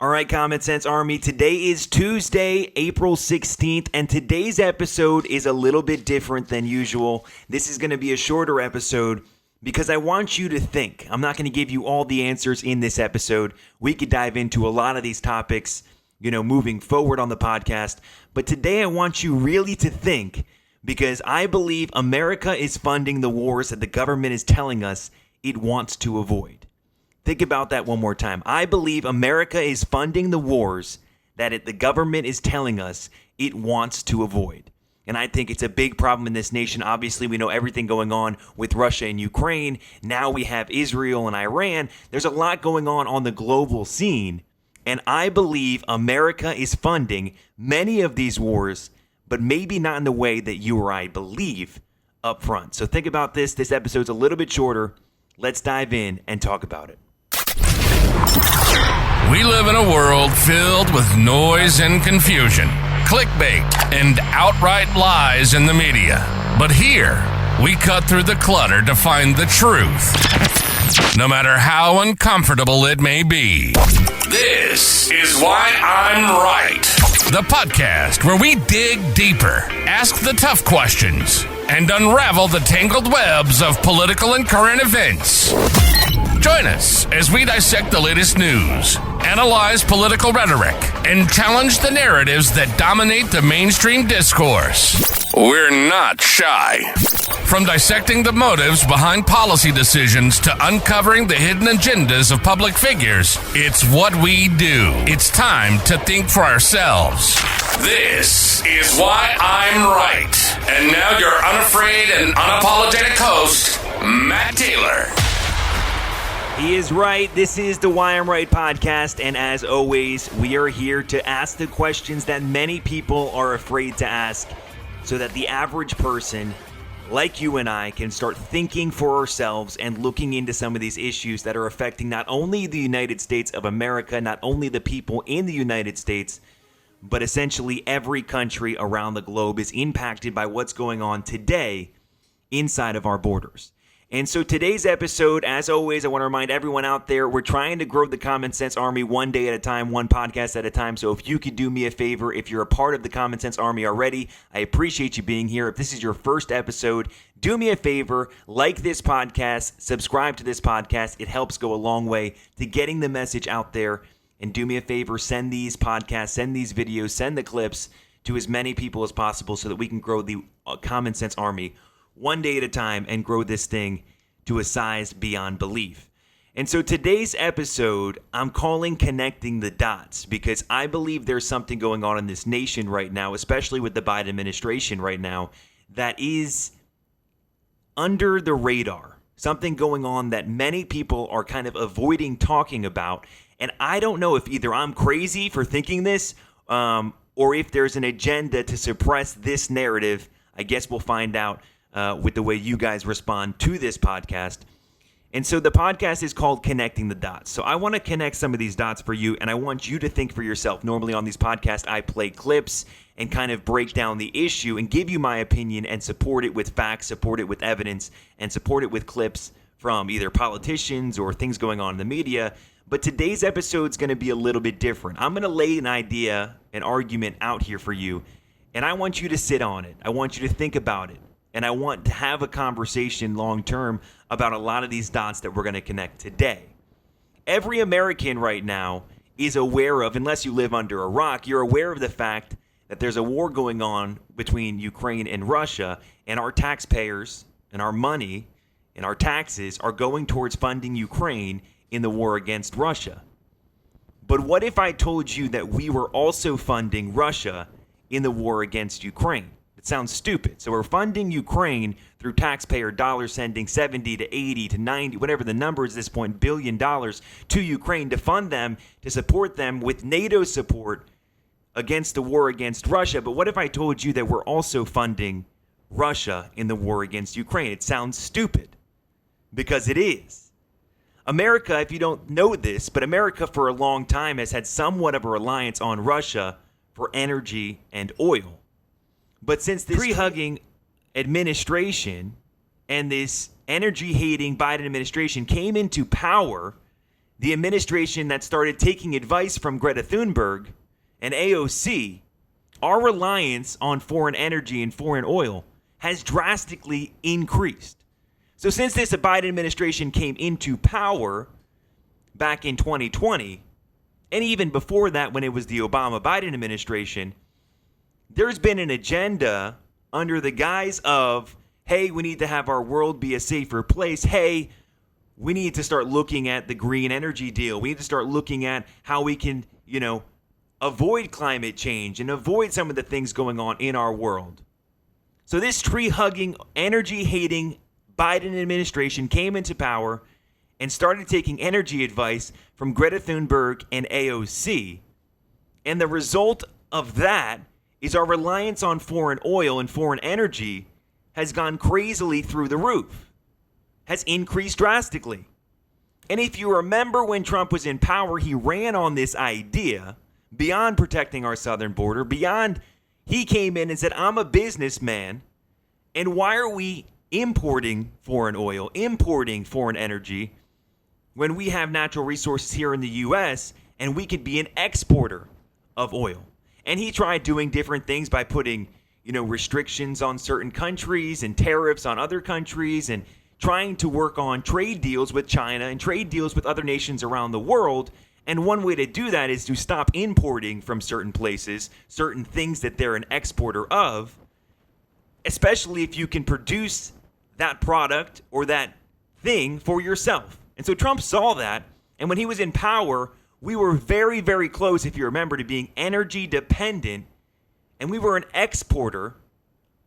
All right, Common Sense Army, today is Tuesday, April 16th, and today's episode is a little bit different than usual. This is going to be a shorter episode because I want you to think. I'm not going to give you all the answers in this episode. We could dive into a lot of these topics, moving forward on the podcast. But today I want you really to think because I believe America is funding the wars that the government is telling us it wants to avoid. Think about that one more time. I believe America is funding the wars that the government is telling us it wants to avoid. And I think it's a big problem in this nation. Obviously, we know everything going on with Russia and Ukraine. Now we have Israel and Iran. There's a lot going on the global scene. And I believe America is funding many of these wars, but maybe not in the way that you or I believe up front. So think about this. This episode's a little bit shorter. Let's dive in and talk about it. We live in a world filled with noise and confusion, clickbait, and outright lies in the media. But here, we cut through the clutter to find the truth, no matter how uncomfortable it may be. This is Why I'm Right, the podcast where we dig deeper, ask the tough questions, and unravel the tangled webs of political and current events. Join us as we dissect the latest news, analyze political rhetoric, and challenge the narratives that dominate the mainstream discourse. We're not shy. From dissecting the motives behind policy decisions to uncovering the hidden agendas of public figures, it's what we do. It's time to think for ourselves. This is Why I'm Right. And now your unafraid and unapologetic host, Matt Taylor. He is right. This is the Why I'm Right podcast. And as always, we are here to ask the questions that many people are afraid to ask so that the average person like you and I can start thinking for ourselves and looking into some of these issues that are affecting not only the United States of America, not only the people in the United States, but essentially every country around the globe is impacted by what's going on today inside of our borders. And so today's episode, as always, I want to remind everyone out there, we're trying to grow the Common Sense Army one day at a time, one podcast at a time. So if you could do me a favor, if you're a part of the Common Sense Army already, I appreciate you being here. If this is your first episode, do me a favor, like this podcast, subscribe to this podcast. It helps go a long way to getting the message out there. And do me a favor, send these podcasts, send these videos, send the clips to as many people as possible so that we can grow the Common Sense Army one day at a time and grow this thing to a size beyond belief. And so today's episode, I'm calling Connecting the Dots because I believe there's something going on in this nation right now, especially with the Biden administration right now, that is under the radar. Something going on that many people are kind of avoiding talking about. And I don't know if either I'm crazy for thinking this or if there's an agenda to suppress this narrative. I guess we'll find out with the way you guys respond to this podcast. And so the podcast is called Connecting the Dots. So I want to connect some of these dots for you, and I want you to think for yourself. Normally on these podcasts, I play clips and kind of break down the issue and give you my opinion and support it with facts, support it with evidence, and support it with clips from either politicians or things going on in the media. But today's episode is going to be a little bit different. I'm going to lay an idea, an argument out here for you, and I want you to sit on it. I want you to think about it. And I want to have a conversation long term about a lot of these dots that we're going to connect today. Every American right now is aware of, unless you live under a rock, you're aware of the fact that there's a war going on between Ukraine and Russia, and our taxpayers and our money and our taxes are going towards funding Ukraine in the war against Russia. But what if I told you that we were also funding Russia in the war against Ukraine? It sounds stupid. So we're funding Ukraine through taxpayer dollars, sending 70 to 80 to 90, whatever the number is at this point, $1 billion to Ukraine to fund them, to support them with NATO support against the war against Russia. But what if I told you that we're also funding Russia in the war against Ukraine? It sounds stupid because it is. America, if you don't know this, but America for a long time has had somewhat of a reliance on Russia for energy and oil. But since this tree-hugging administration and this energy-hating Biden administration came into power, the administration that started taking advice from Greta Thunberg and AOC, our reliance on foreign energy and foreign oil has drastically increased. So since this Biden administration came into power back in 2020, and even before that when it was the Obama-Biden administration, there's been an agenda under the guise of, hey, we need to have our world be a safer place. Hey, we need to start looking at the green energy deal. We need to start looking at how we can, avoid climate change and avoid some of the things going on in our world. So this tree-hugging, energy-hating Biden administration came into power and started taking energy advice from Greta Thunberg and AOC. And the result of that is our reliance on foreign oil and foreign energy has gone crazily through the roof, has increased drastically. And if you remember when Trump was in power, he ran on this idea beyond protecting our southern border, he came in and said, I'm a businessman, and why are we importing foreign oil, importing foreign energy when we have natural resources here in the U.S. and we could be an exporter of oil? And he tried doing different things by putting, restrictions on certain countries and tariffs on other countries and trying to work on trade deals with China and trade deals with other nations around the world. And one way to do that is to stop importing from certain places, certain things that they're an exporter of, especially if you can produce that product or that thing for yourself. And so Trump saw that, and when he was in power, we were very, very close, if you remember, to being energy dependent, and we were an exporter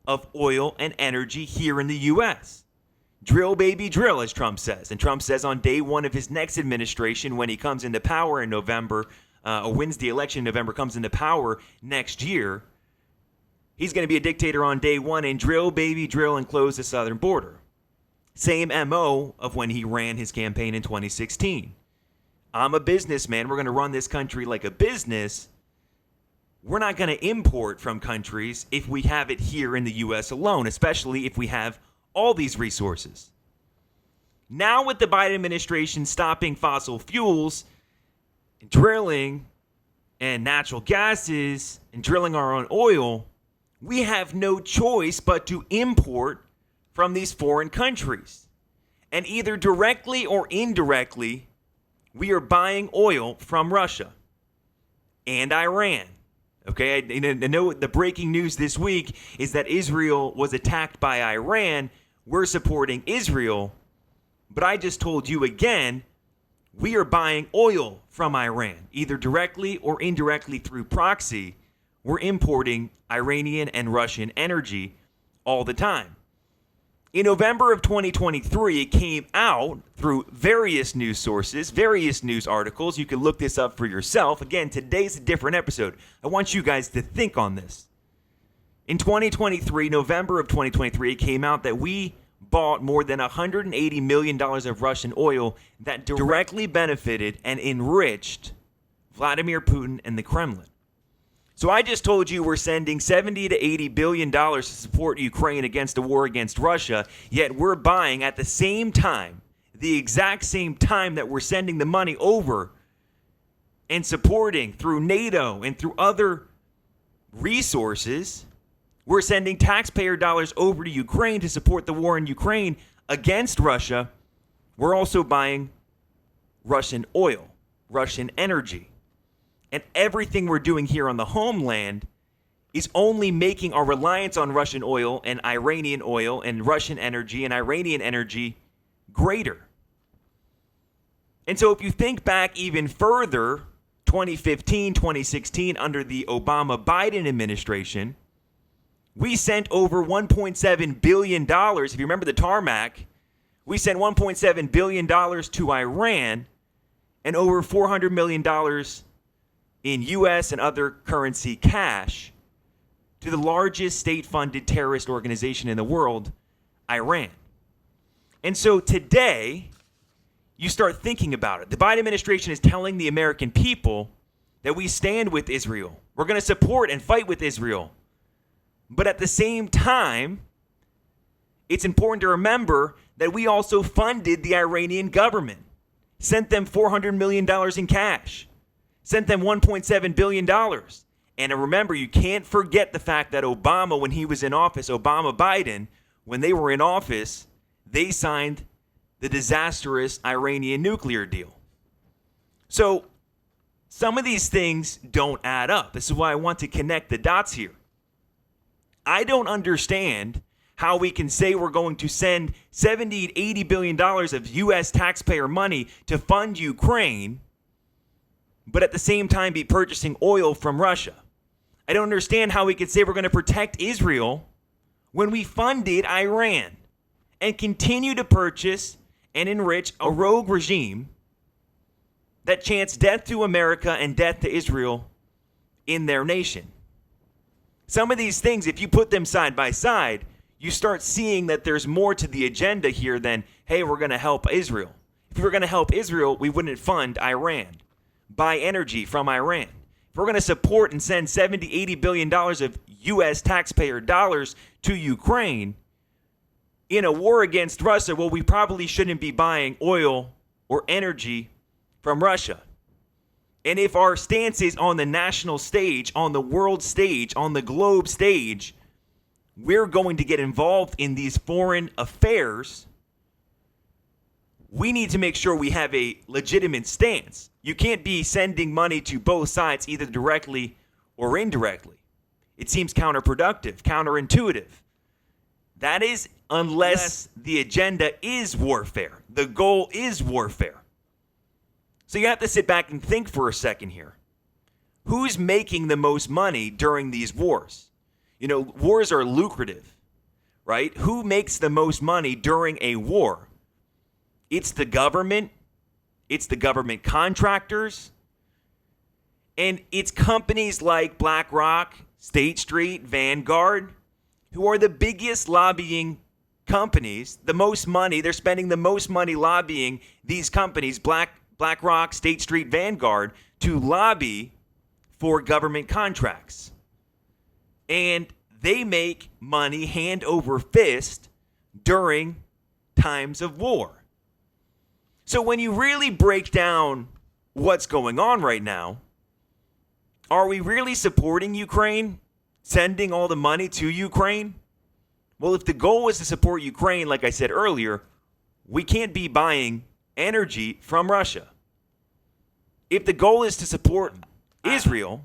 of oil and energy here in the U.S. Drill, baby, drill, as Trump says. And Trump says on day one of his next administration, when he comes into power in November, or wins the election in November, comes into power next year, he's going to be a dictator on day one and drill, baby, drill, and close the southern border. Same MO of when he ran his campaign in 2016. I'm a businessman. We're going to run this country like a business. We're not going to import from countries if we have it here in the U.S. alone, especially if we have all these resources. Now with the Biden administration stopping fossil fuels, drilling, and natural gases, and drilling our own oil, we have no choice but to import from these foreign countries. And either directly or indirectly, we are buying oil from Russia and Iran. Okay, I know the breaking news this week is that Israel was attacked by Iran. We're supporting Israel. But I just told you again, we are buying oil from Iran, either directly or indirectly through proxy. We're importing Iranian and Russian energy all the time. In November of 2023, it came out through various news sources, various news articles. You can look this up for yourself. Again, today's a different episode. I want you guys to think on this. In 2023, November of 2023, it came out that we bought more than $180 million of Russian oil that directly benefited and enriched Vladimir Putin and the Kremlin. So I just told you we're sending $70 to $80 billion to support Ukraine against the war against Russia, yet we're buying at the same time, the exact same time that we're sending the money over and supporting through NATO and through other resources, we're sending taxpayer dollars over to Ukraine to support the war in Ukraine against Russia. We're also buying Russian oil, Russian energy. And everything we're doing here on the homeland is only making our reliance on Russian oil and Iranian oil and Russian energy and Iranian energy greater. And so if you think back even further, 2015, 2016, under the Obama-Biden administration, we sent over $1.7 billion. If you remember the tarmac, we sent $1.7 billion to Iran and over $400 million in U.S. and other currency cash to the largest state-funded terrorist organization in the world, Iran. And so today, you start thinking about it. The Biden administration is telling the American people that we stand with Israel. We're going to support and fight with Israel. But at the same time, it's important to remember that we also funded the Iranian government. sent them $400 million in cash, sent them $1.7 billion. And remember, you can't forget the fact that Obama, when he was in office, Biden, when they were in office, they signed the disastrous Iranian nuclear deal. So some of these things don't add up. This is why I want to connect the dots here. I don't understand how we can say we're going to send $70 to $80 billion of U.S. taxpayer money to fund Ukraine, but at the same time be purchasing oil from Russia. I don't understand how we could say we're going to protect Israel when we funded Iran and continue to purchase and enrich a rogue regime that chants death to America and death to Israel in their nation. Some of these things, if you put them side by side, you start seeing that there's more to the agenda here than, hey, we're going to help Israel. If we were going to help Israel, we wouldn't fund Iran, buy energy from Iran. If we're going to support and send $70, $80 billion of U.S. taxpayer dollars to Ukraine in a war against Russia, well, we probably shouldn't be buying oil or energy from Russia. And if our stance is on the national stage, on the world stage, on the globe stage, we're going to get involved in these foreign affairs, we need to make sure we have a legitimate stance. You can't be sending money to both sides, either directly or indirectly. It seems counterproductive, counterintuitive. That is, unless the agenda is warfare. The goal is warfare. So you have to sit back and think for a second here. Who's making the most money during these wars? You know, wars are lucrative, right? Who makes the most money during a war? It's the government. It's the government contractors. And it's companies like BlackRock, State Street, Vanguard, who are the biggest lobbying companies, the most money. They're spending the most money lobbying these companies, BlackRock, State Street, Vanguard, to lobby for government contracts. And they make money hand over fist during times of war. So when you really break down what's going on right now, are we really supporting Ukraine, sending all the money to Ukraine? Well, if the goal was to support Ukraine, like I said earlier, we can't be buying energy from Russia. If the goal is to support Israel,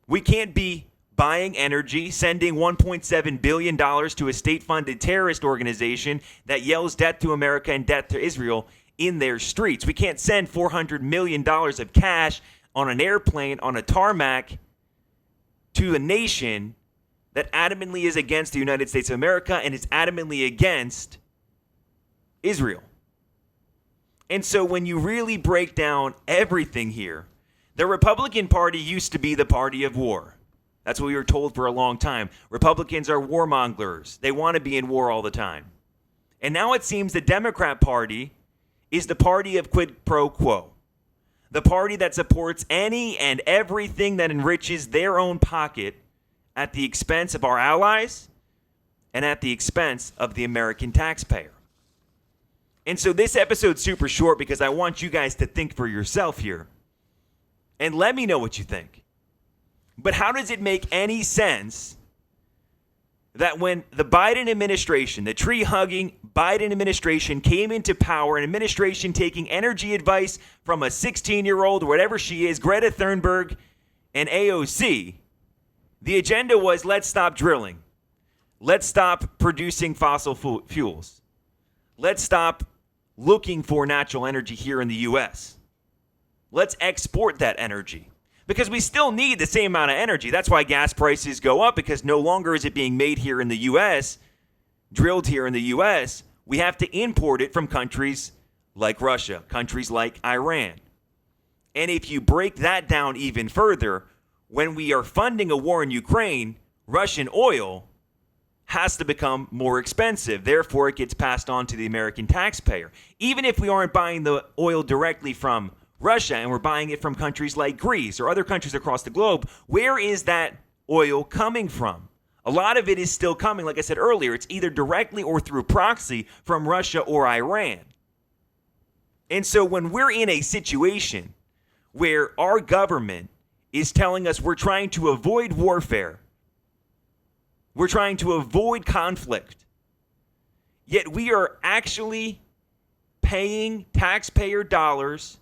we can't be buying energy, sending $1.7 billion to a state-funded terrorist organization that yells death to America and death to Israel in their streets. We can't send $400 million of cash on an airplane, on a tarmac, to a nation that adamantly is against the United States of America and is adamantly against Israel. And so when you really break down everything here, the Republican Party used to be the party of war. That's what we were told for a long time. Republicans are warmongers. They want to be in war all the time. And now it seems the Democrat Party is the party of quid pro quo. The party that supports any and everything that enriches their own pocket at the expense of our allies and at the expense of the American taxpayer. And so this episode's super short because I want you guys to think for yourself here. And let me know what you think. But how does it make any sense that when the Biden administration, the tree-hugging Biden administration came into power, an administration taking energy advice from a 16-year-old, whatever she is, Greta Thunberg, and AOC, the agenda was let's stop drilling. Let's stop producing fossil fuels. Let's stop looking for natural energy here in the U.S. Let's export that energy. Because we still need the same amount of energy. That's why gas prices go up, because no longer is it being made here in the U.S., drilled here in the U.S. We have to import it from countries like Russia, countries like Iran. And if you break that down even further, when we are funding a war in Ukraine, Russian oil has to become more expensive. Therefore, it gets passed on to the American taxpayer. Even if we aren't buying the oil directly from Russia and we're buying it from countries like Greece or other countries across the globe, where is that oil coming from? A lot of it is still coming, like I said earlier, it's either directly or through proxy from Russia or Iran. And so when we're in a situation where our government is telling us we're trying to avoid warfare, we're trying to avoid conflict, yet we are actually paying taxpayer dollars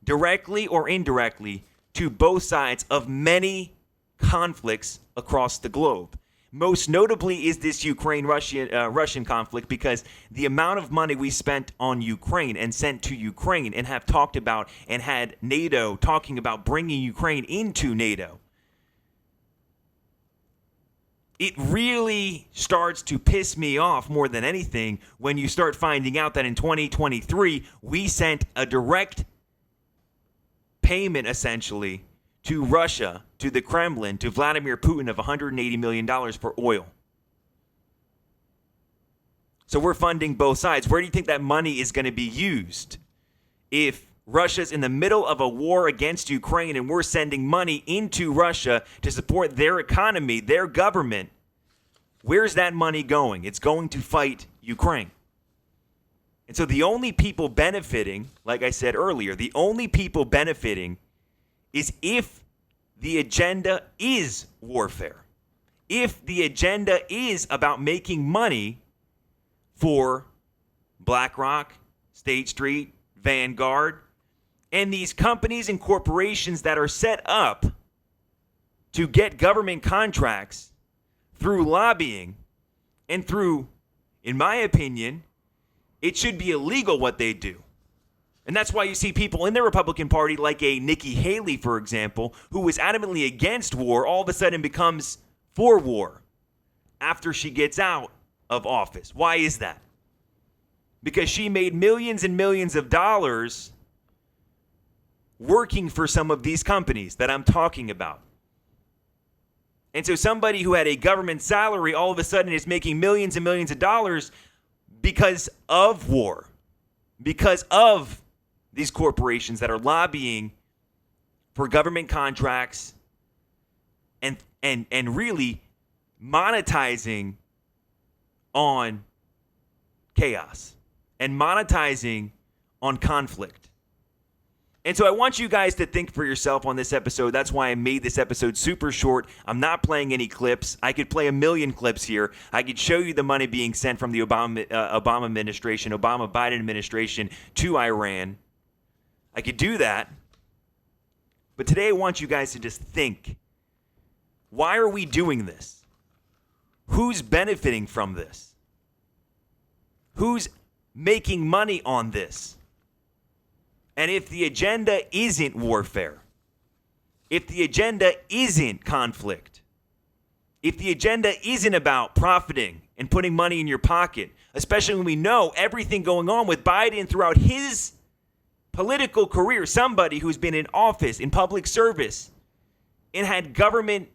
directly or indirectly to both sides of many conflicts across the globe. Most notably is this Ukraine-Russian conflict, because the amount of money we spent on Ukraine and sent to Ukraine and have talked about and had NATO talking about bringing Ukraine into NATO, it really starts to piss me off more than anything when you start finding out that in 2023, we sent a direct payment essentially to Russia, to the Kremlin, to Vladimir Putin of $180 million for oil. So we're funding both sides. Where do you think that money is going to be used? If Russia's in the middle of a war against Ukraine and we're sending money into Russia to support their economy, their government, where's that money going? It's going to fight Ukraine. And so the only people benefiting, like I said earlier, the only people benefiting is if the agenda is warfare. If the agenda is about making money for BlackRock, State Street, Vanguard, and these companies and corporations that are set up to get government contracts through lobbying and through, in my opinion, it should be illegal what they do. And that's why you see people in the Republican Party like a Nikki Haley, for example, who was adamantly against war, all of a sudden becomes for war after she gets out of office. Why is that? Because she made millions and millions of dollars working for some of these companies that I'm talking about. And so somebody who had a government salary all of a sudden is making millions and millions of dollars because of war, because of these corporations that are lobbying for government contracts and really monetizing on chaos and monetizing on conflict. And so I want you guys to think for yourself on this episode. That's why I made this episode super short. I'm not playing any clips. I could play a million clips here. I could show you the money being sent from the Obama administration, Obama-Biden administration to Iran. I could do that. But today I want you guys to just think. Why are we doing this? Who's benefiting from this? Who's making money on this? And if the agenda isn't warfare, if the agenda isn't conflict, if the agenda isn't about profiting and putting money in your pocket, especially when we know everything going on with Biden throughout his political career, somebody who's been in office, in public service, and had government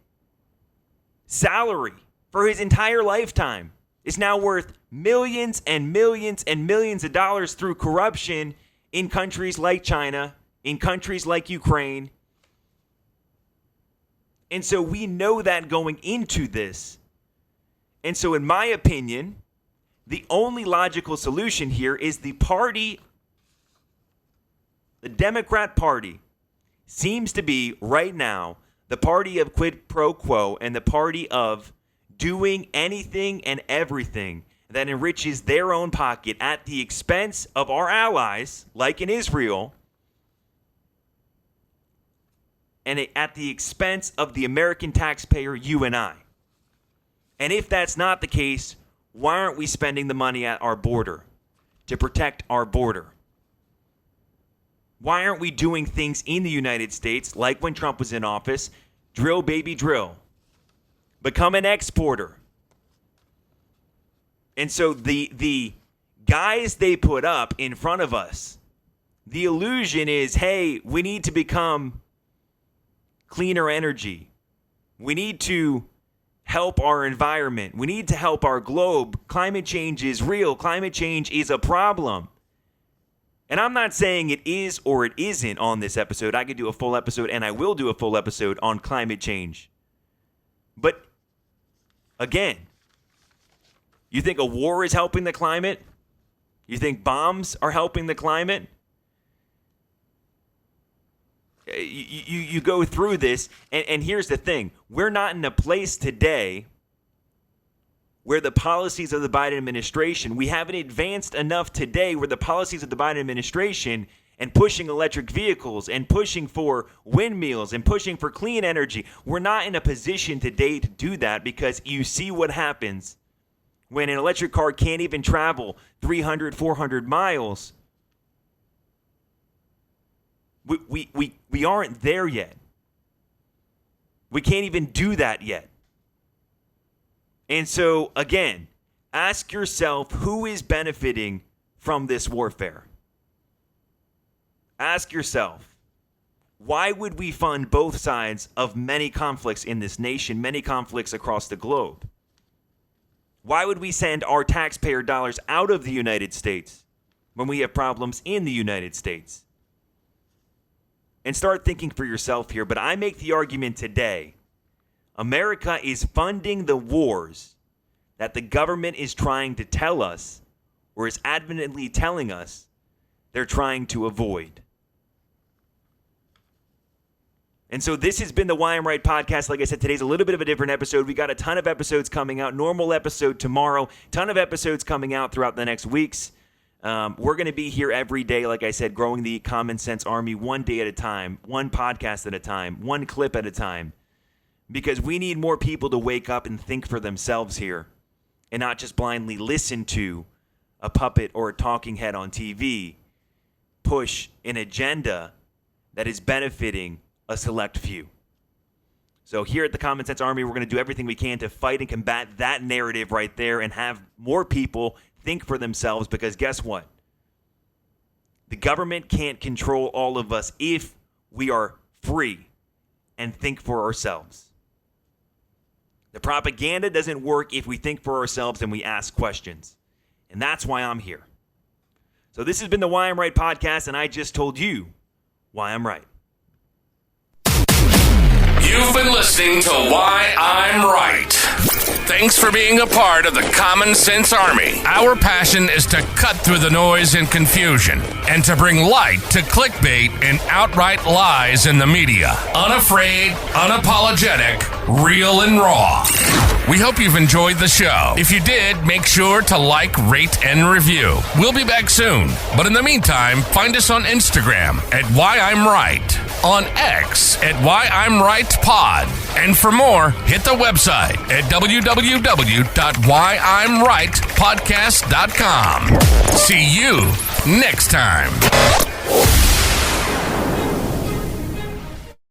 salary for his entire lifetime, is now worth millions and millions and millions of dollars through corruption in countries like China, in countries like Ukraine. And so we know that going into this. And so in my opinion, the only logical solution here is the Democrat Party seems to be right now the party of quid pro quo and the party of doing anything and everything that enriches their own pocket at the expense of our allies, like in Israel, and at the expense of the American taxpayer, you and I. And if that's not the case, why aren't we spending the money at our border to protect our border? Why aren't we doing things in the United States, like when Trump was in office, drill, baby, drill, become an exporter? And so the guys they put up in front of us, the illusion is, hey, we need to become cleaner energy. We need to help our environment. We need to help our globe. Climate change is real. Climate change is a problem. And I'm not saying it is or it isn't on this episode. I could do a full episode, and I will do a full episode on climate change. But again, you think a war is helping the climate? You think bombs are helping the climate? you go through this, and here's the thing. We're not in a place today where the policies of the Biden administration, we haven't advanced enough today where the policies of the Biden administration and pushing electric vehicles and pushing for windmills and pushing for clean energy, we're not in a position today to do that, because you see what happens when an electric car can't even travel 300, 400 miles. We aren't there yet. We can't even do that yet. And so, again, ask yourself, who is benefiting from this warfare? Ask yourself, why would we fund both sides of many conflicts in this nation, many conflicts across the globe? Why would we send our taxpayer dollars out of the United States when we have problems in the United States? And start thinking for yourself here. But I make the argument today, America is funding the wars that the government is trying to tell us, or is adamantly telling us they're trying to avoid. And so this has been the Why I'm Right podcast. Like I said, today's a little bit of a different episode. We got a ton of episodes coming out. Normal episode tomorrow. Ton of episodes coming out throughout the next weeks. We're going to be here every day, like I said, growing the Common Sense Army one day at a time, one podcast at a time, one clip at a time. Because we need more people to wake up and think for themselves here, and not just blindly listen to a puppet or a talking head on TV push an agenda that is benefiting a select few. So here at the Common Sense Army, we're going to do everything we can to fight and combat that narrative right there and have more people think for themselves, because guess what? The government can't control all of us if we are free and think for ourselves. The propaganda doesn't work if we think for ourselves and we ask questions. And that's why I'm here. So this has been the Why I'm Right podcast, and I just told you why I'm right. You've been listening to Why I'm Right. Thanks for being a part of the Common Sense Army. Our passion is to cut through the noise and confusion and to bring light to clickbait and outright lies in the media. Unafraid, unapologetic, real and raw. We hope you've enjoyed the show. If you did, make sure to like, rate, and review. We'll be back soon. But in the meantime, find us on Instagram at Why I'm Right, on X at Why I'm Right Pod. And for more, hit the website at www.whyimrightpodcast.com. See you next time.